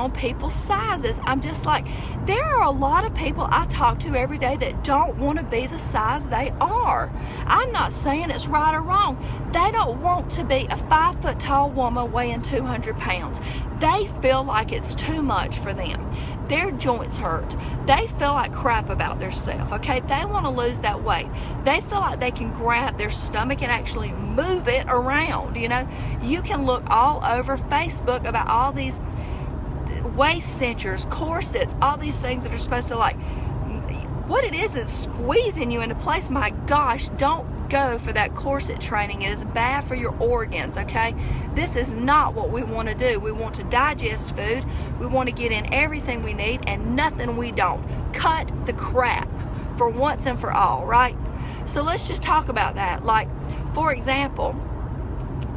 on people's sizes. I'm just like, there are a lot of people I talk to every day that don't want to be the size they are. I'm not saying it's right or wrong. They don't want to be a 5 foot tall woman weighing 200 pounds. They feel like it's too much for them. Their joints hurt. They feel like crap about themselves, okay? They want to lose that weight. They feel like they can grab their stomach and actually move it around, you know? You can look all over Facebook about all these waist cinchers, corsets, all these things that are supposed to, like, what it is squeezing you into place. My gosh, don't go for that corset training. It is bad for your organs, okay? This is not what we want to do. We want to digest food. We want to get in everything we need and nothing we don't. Cut the crap for once and for all, right? So let's just talk about that. Like, for example,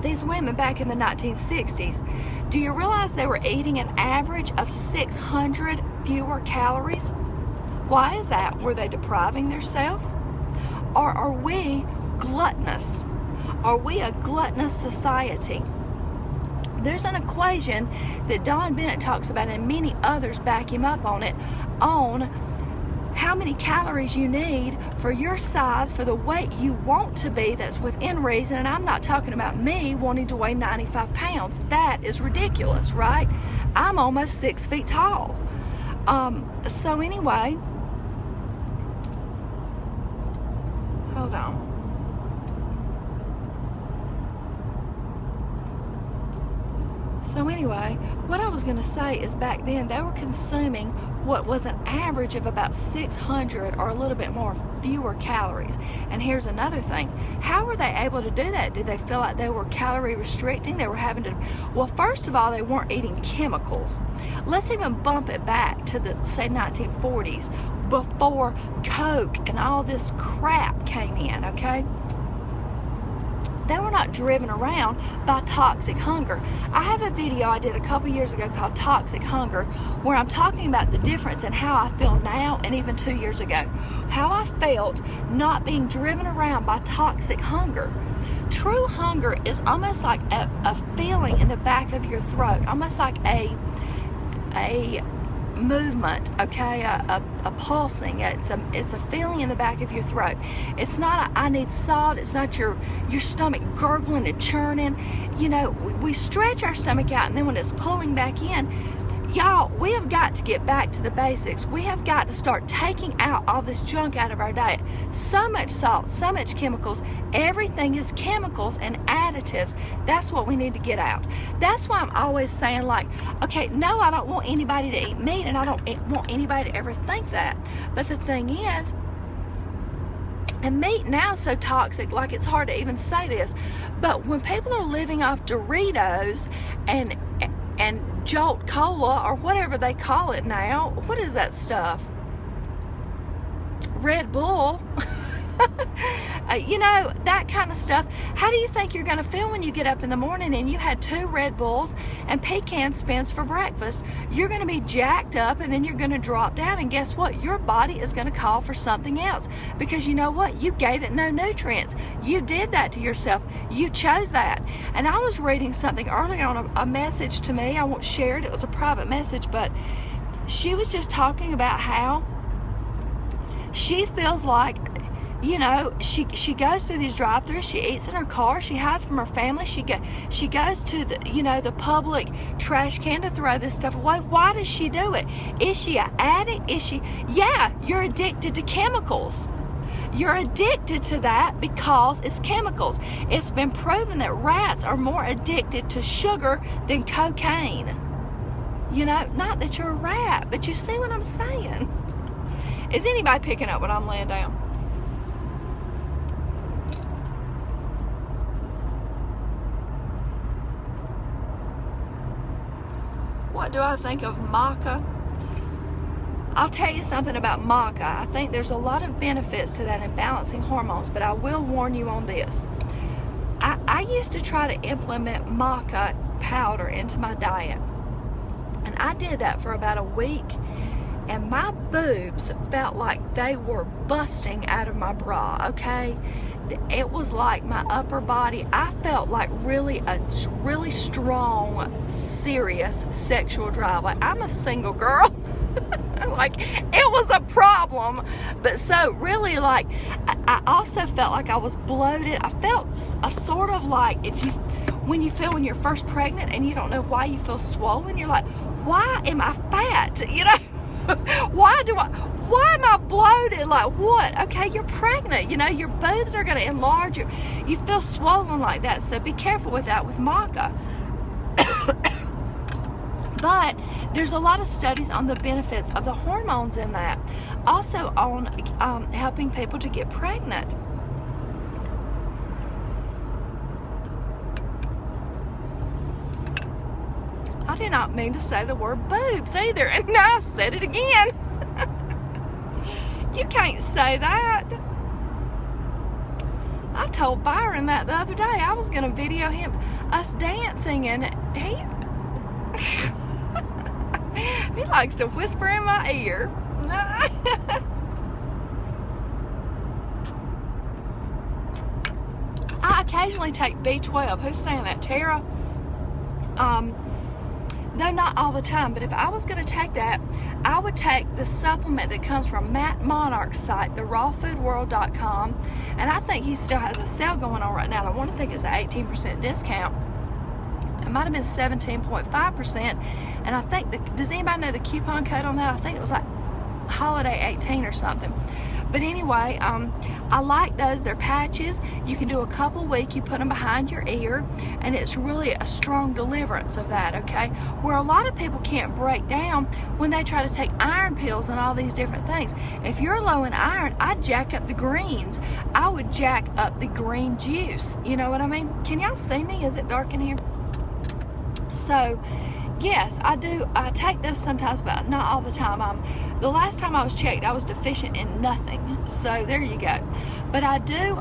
these women back in the 1960s, do you realize they were eating an average of 600 fewer calories? Why is that? Were they depriving themselves? Or are we gluttonous? Are we a gluttonous society? There's an equation that Don Bennett talks about, and many others back him up on it, on how many calories you need for your size, for the weight you want to be, that's within reason. And I'm not talking about me wanting to weigh 95 pounds. That is ridiculous, right? I'm almost 6 feet tall. So anyway, hold on. So anyway, what I was going to say is back then they were consuming what was an average of about 600 or a little bit more fewer calories. And here's another thing. How were they able to do that? Did they feel like they were calorie restricting? They were having to, well, first of all, they weren't eating chemicals. Let's even bump it back to the, say, 1940s, before Coke and all this crap came in, okay? They were not driven around by toxic hunger. I have a video I did a couple years ago called Toxic Hunger, where I'm talking about the difference in how I feel now and even 2 years ago. How I felt not being driven around by toxic hunger. True hunger is almost like a feeling in the back of your throat, almost like a movement, okay, a pulsing. It's a feeling in the back of your throat. It's not a I need salt. It's not your stomach gurgling and churning. You know, we stretch our stomach out, and then when it's pulling back in, y'all, we have got to get back to the basics. We have got to start taking out all this junk out of our diet. So much salt, so much chemicals. Everything is chemicals and additives. That's what we need to get out. That's why I'm always saying, like, okay, no, I don't want anybody to eat meat, and I don't want anybody to ever think that. But the thing is, and meat now is so toxic, like it's hard to even say this, but when people are living off Doritos and Jolt Cola, or whatever they call it now, what is that stuff? Red Bull. You know, that kind of stuff. How do you think you're going to feel when you get up in the morning and you had 2 Red Bulls and pecan spins for breakfast? You're going to be jacked up, and then you're going to drop down, and guess what? Your body is going to call for something else, because you know what? You gave it no nutrients. You did that to yourself. You chose that. And I was reading something earlier on, a message to me. I won't share it. It was a private message, but she was just talking about how she feels like, you know, she goes through these drive-thrus, she eats in her car, she hides from her family, she goes to the, you know, the public trash can to throw this stuff away. Why does she do it? Is she an addict? Is she? Yeah, you're addicted to chemicals. You're addicted to that because it's chemicals. It's been proven that rats are more addicted to sugar than cocaine. You know, not that you're a rat, but you see what I'm saying. Is anybody picking up what I'm laying down? What do I think of Maca? I'll tell you something about Maca. I think there's a lot of benefits to that in balancing hormones, but I will warn you on this. I used to try to implement Maca powder into my diet, and I did that for about a week, and my boobs felt like they were busting out of my bra, okay? It was like my upper body, I felt like really strong, serious sexual drive. Like, I'm a single girl. Like, it was a problem. But so really, like, I also felt like I was bloated. I felt a sort of like when you're first pregnant and you don't know why you feel swollen, you're like, why am I fat? You know? Why am I bloated? Like, what? Okay, you're pregnant. You know, your boobs are going to enlarge. You feel swollen like that. So be careful with that with Maca. But there's a lot of studies on the benefits of the hormones in that. Also on helping people to get pregnant. I did not mean to say the word boobs either, and now I said it again. You can't say that. I told Byron that the other day. I was going to video us dancing, and he likes to whisper in my ear. I occasionally take B12. Who's saying that? Tara? No, not all the time, but if I was going to take that, I would take the supplement that comes from Matt Monarch's site, the rawfoodworld.com, and I think he still has a sale going on right now. I want to think it's an 18% discount. It might have been 17.5%, and I think, does anybody know the coupon code on that? I think it was like Holiday 18 or something. But anyway, I like those. They're patches. You can do a couple a week. You put them behind your ear, and it's really a strong deliverance of that, okay? Where a lot of people can't break down when they try to take iron pills and all these different things. If you're low in iron, I'd jack up the greens. I would jack up the green juice. You know what I mean? Can y'all see me? Is it dark in here? So, yes, I do. I take those sometimes, but not all the time. The last time I was checked, I was deficient in nothing. So there you go. But I do.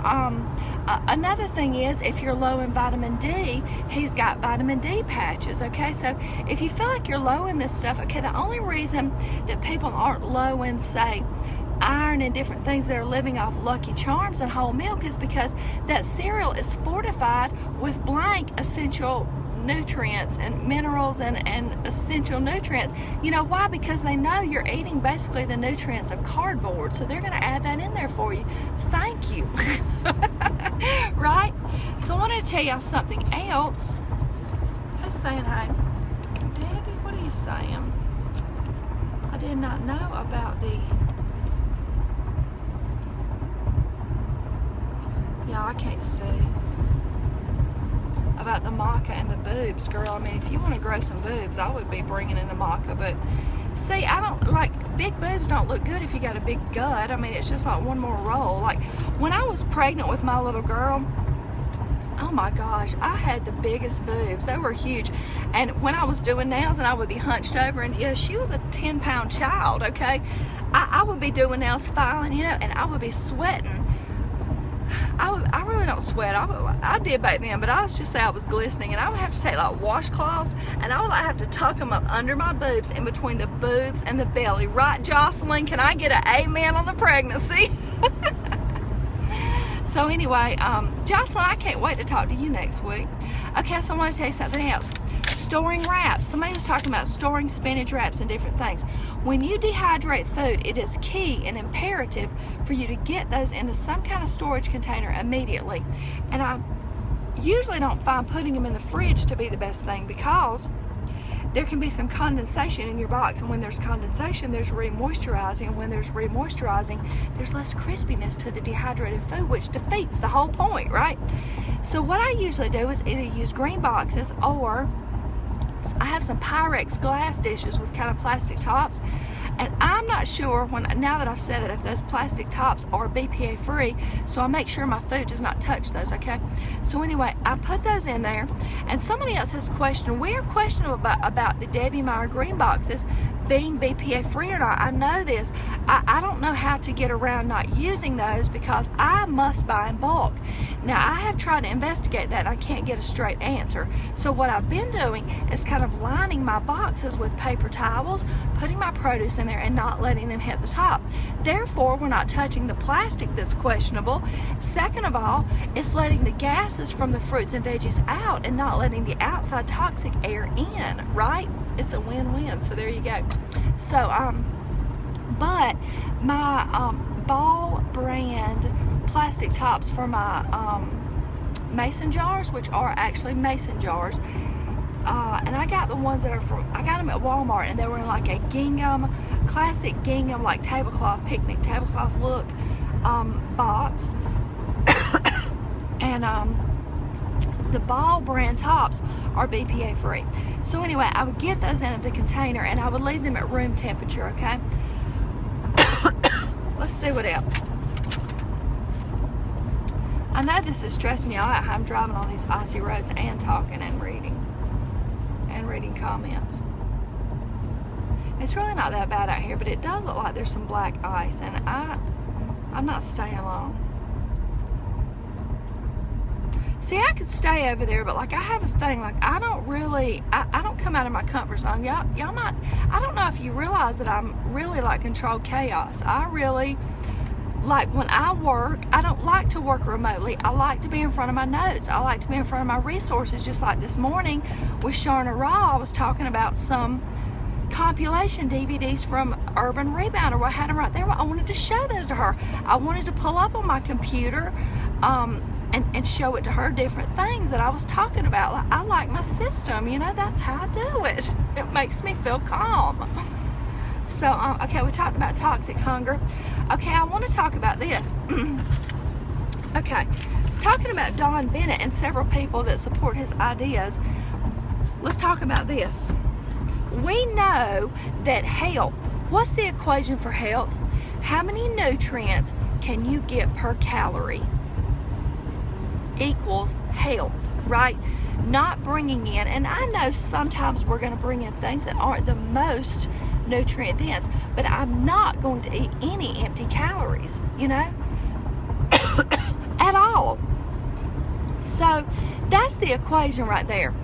Another thing is, if you're low in vitamin D, he's got vitamin D patches. Okay, so if you feel like you're low in this stuff, okay, the only reason that people aren't low in, say, iron and different things that are living off Lucky Charms and whole milk is because that cereal is fortified with blank essential nutrients and minerals and essential nutrients. You know why? Because they know you're eating basically the nutrients of cardboard, so they're going to add that in there for you. Thank you. Right? So I wanted to tell y'all something else. Who's saying hi? Debbie, what are you saying? I did not know about the... Yeah, I can't see. About the Maca and the boobs, girl. I mean, if you want to grow some boobs, I would be bringing in the Maca. But see, I don't like, big boobs don't look good if you got a big gut. I mean, it's just like one more roll. Like when I was pregnant with my little girl, oh my gosh, I had the biggest boobs. They were huge. And when I was doing nails and I would be hunched over, and you know, she was a 10-pound child, okay? I would be doing nails filing, you know, and I would be sweating. I really don't sweat. I did back then, but I was just say I was glistening, and I would have to take like washcloths, and I would like have to tuck them up under my boobs, in between the boobs and the belly. Right, Jocelyn? Can I get an amen on the pregnancy? So anyway, Jocelyn, I can't wait to talk to you next week. Okay, so I want to tell you something else. Storing wraps. Somebody was talking about storing spinach wraps and different things. When you dehydrate food, it is key and imperative for you to get those into some kind of storage container immediately. And I usually don't find putting them in the fridge to be the best thing, because there can be some condensation in your box, and when there's condensation, there's re-moisturizing, and when there's re-moisturizing, there's less crispiness to the dehydrated food, which defeats the whole point, right? So what I usually do is either use green boxes, or I have some Pyrex glass dishes with kind of plastic tops, and I'm not sure, now that I've said it, if those plastic tops are BPA free, so I make sure my food does not touch those, okay? So anyway, I put those in there, and somebody else has questioned, we are questioning about the Debbie Meyer green boxes being BPA free or not. I know this. I don't know how to get around not using those, because I must buy in bulk. Now, I have tried to investigate that, and I can't get a straight answer. So what I've been doing is kind of lining my boxes with paper towels, putting my produce in there, there and not letting them hit the top. Therefore, we're not touching the plastic that's questionable. Second of all, it's letting the gases from the fruits and veggies out and not letting the outside toxic air in, right? It's a win-win, so there you go. So, but my Ball brand plastic tops for my mason jars, which are actually mason jars, and I got the ones that are I got them at Walmart, and they were in like a gingham, classic gingham, like tablecloth, picnic tablecloth look box. And the Ball brand tops are BPA free. So anyway, I would get those in the container and I would leave them at room temperature, okay? Let's see what else. I know this is stressing y'all out. I'm driving on these icy roads and talking and reading comments. It's really not that bad out here, but it does look like there's some black ice, and I'm not staying long. See, I could stay over there, but like I have a thing, like I don't come out of my comfort zone. Y'all might, I don't know if you realize that I'm really like controlled chaos. I really, like when I work, I don't like to work remotely. I like to be in front of my notes. I like to be in front of my resources, just like this morning with TannyRaw. I was talking about some compilation DVDs from Urban Rebound, or I had them right there. I wanted to show those to her. I wanted to pull up on my computer and show it to her, different things that I was talking about. Like, I like my system, you know, that's how I do it. It makes me feel calm. So, okay, we talked about toxic hunger. Okay, I want to talk about this. Okay, so talking about Don Bennett and several people that support his ideas, let's talk about this. We know that health, what's the equation for health? How many nutrients can you get per calorie equals health, right? Not bringing in, and I know sometimes we're going to bring in things that aren't the most nutrient dense, but I'm not going to eat any empty calories, you know, at all. So that's the equation right there.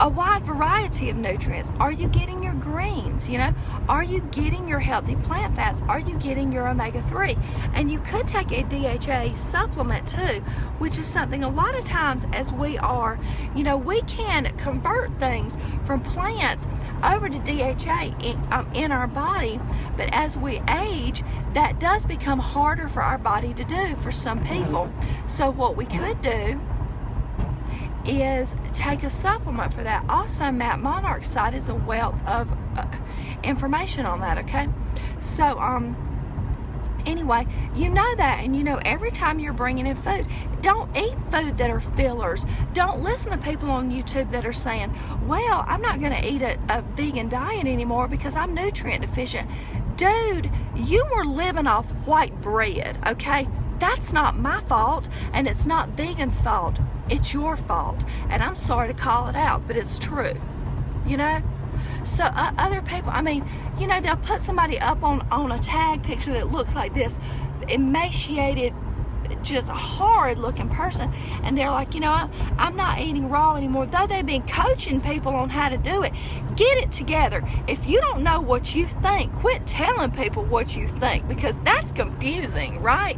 A wide variety of nutrients. Are you getting your greens, you know? Are you getting your healthy plant fats? Are you getting your omega-3? And you could take a DHA supplement too, which is something a lot of times as we are, you know, we can convert things from plants over to DHA in our body, but as we age, that does become harder for our body to do for some people. So what we could do is take a supplement for that. Also, Matt Monarch's site is a wealth of information on that, okay? So, anyway, you know that, and you know every time you're bringing in food, don't eat food that are fillers. Don't listen to people on YouTube that are saying, well, I'm not going to eat a vegan diet anymore because I'm nutrient deficient. Dude, you were living off white bread, okay? That's not my fault, and it's not vegans' fault. It's your fault, and I'm sorry to call it out, but it's true, you know? So other people, I mean, you know, they'll put somebody up on a tag picture that looks like this emaciated, just horrid looking person, and they're like, you know, I'm not eating raw anymore, though they've been coaching people on how to do it. Get it together. If you don't know what you think, quit telling people what you think, because that's confusing, right?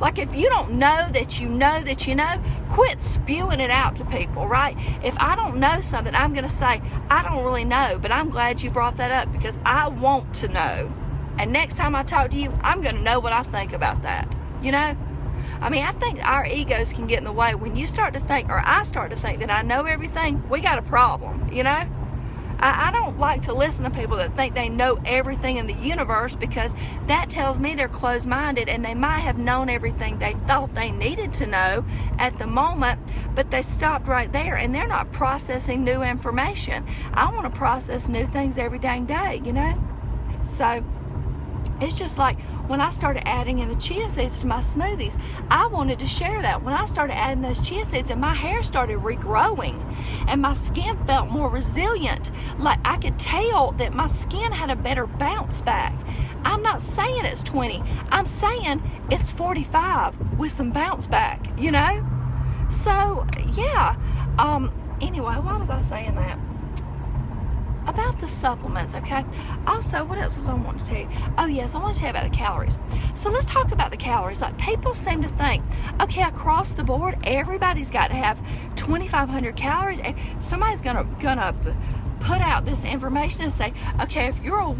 Like, if you don't know that you know that you know, quit spewing it out to people, right? If I don't know something, I'm going to say, I don't really know, but I'm glad you brought that up because I want to know. And next time I talk to you, I'm going to know what I think about that, you know? I mean, I think our egos can get in the way. When you start to think, or I start to think that I know everything, we got a problem, you know? I don't like to listen to people that think they know everything in the universe, because that tells me they're closed-minded and they might have known everything they thought they needed to know at the moment, but they stopped right there and they're not processing new information. I want to process new things every dang day, you know? So it's just like when I started adding in the chia seeds to my smoothies, I wanted to share that. When I started adding those chia seeds and my hair started regrowing and my skin felt more resilient, like I could tell that my skin had a better bounce back. I'm not saying it's 20, I'm saying it's 45 with some bounce back, you know? So, yeah. Anyway, why was I saying that? about the supplements, okay? Also, what else was I wanting to tell you? Oh yes, I want to tell you about the calories. So let's talk about the calories. Like, people seem to think, okay, across the board, everybody's got to have 2,500 calories. Somebody's gonna put out this information and say, okay, if you're a